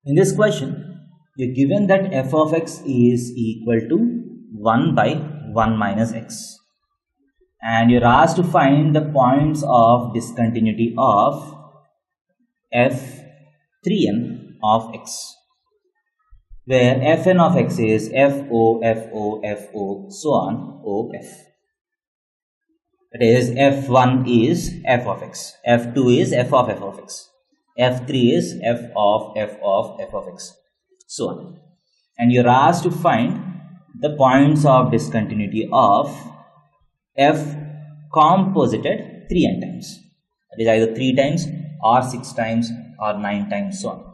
In this question, you're given that f of x is equal to 1 by 1 minus x. And you're asked to find the points of discontinuity of f(3n) of x, where fn of x is fo, fo, fo, so on, of. That is, f1 is f of x, f2 is f of x, f3 is f of x, so on. And you're asked to find the points of discontinuity of f composited 3n times. That is either 3 times or 6 times or 9 times, so on.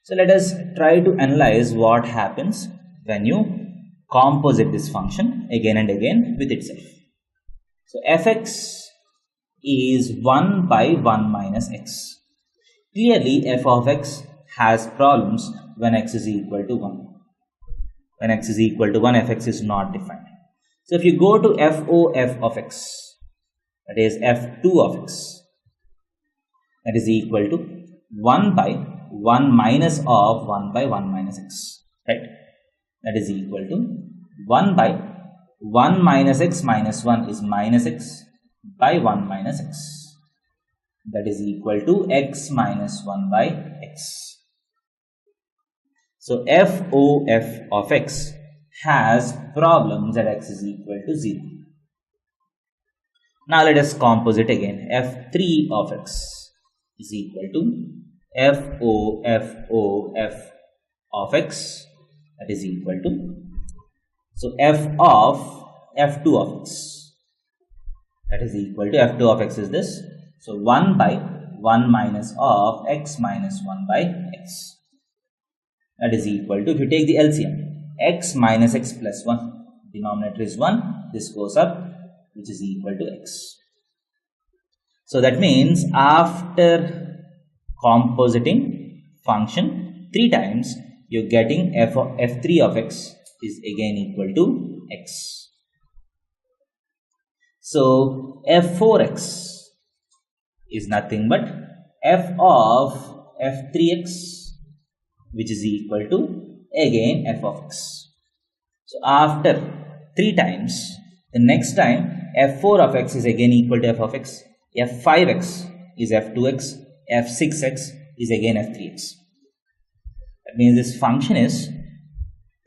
So let us try to analyze what happens when you composite this function again and again with itself. So fx is 1 by 1 minus x. Clearly f of x has problems when x is equal to 1. When x is equal to 1, fx is not defined. So if you go to fo f of x, that is f2 of x, that is equal to 1 by 1 minus of 1 by 1 minus x, right? That is equal to 1 by 1 minus x minus 1 is minus x by 1 minus x. That is equal to x minus 1 by x. So fo f of x has problems at x is equal to 0. Now let us composite again. f3 of x is equal to fo f of x, that is equal to, so f of f2 of x, that is equal to f2 of x is this, so 1 by 1 minus of x minus 1 by x, that is equal to, if you take the LCM, x minus x plus 1, denominator is 1, this goes up, which is equal to x. So that means after compositing function 3 times, you're getting f3 of x is again equal to x. So f4x is nothing but f of f3x, which is equal to again f of x. So after 3 times, the next time f4 of x is again equal to f of x, f5x is f2x, f6x is again f3x. That means this function is,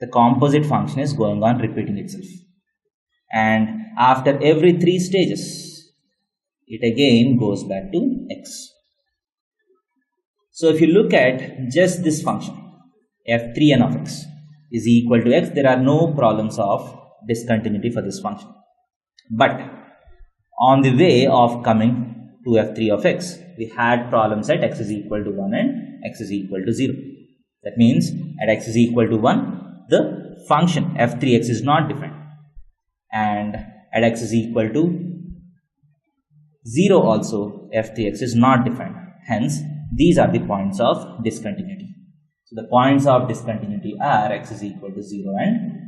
the composite function is going on repeating itself. And after every 3 stages, it again goes back to x. So if you look at just this function, f3n of x is equal to x, there are no problems of discontinuity for this function. But on the way of coming to f3 of x, we had problems at x is equal to 1 and x is equal to 0. That means at x is equal to 1, the function f3x is not defined. And at x is equal to 0 also, f3x is not defined. Hence, these are the points of discontinuity. So the points of discontinuity are x is equal to 0 and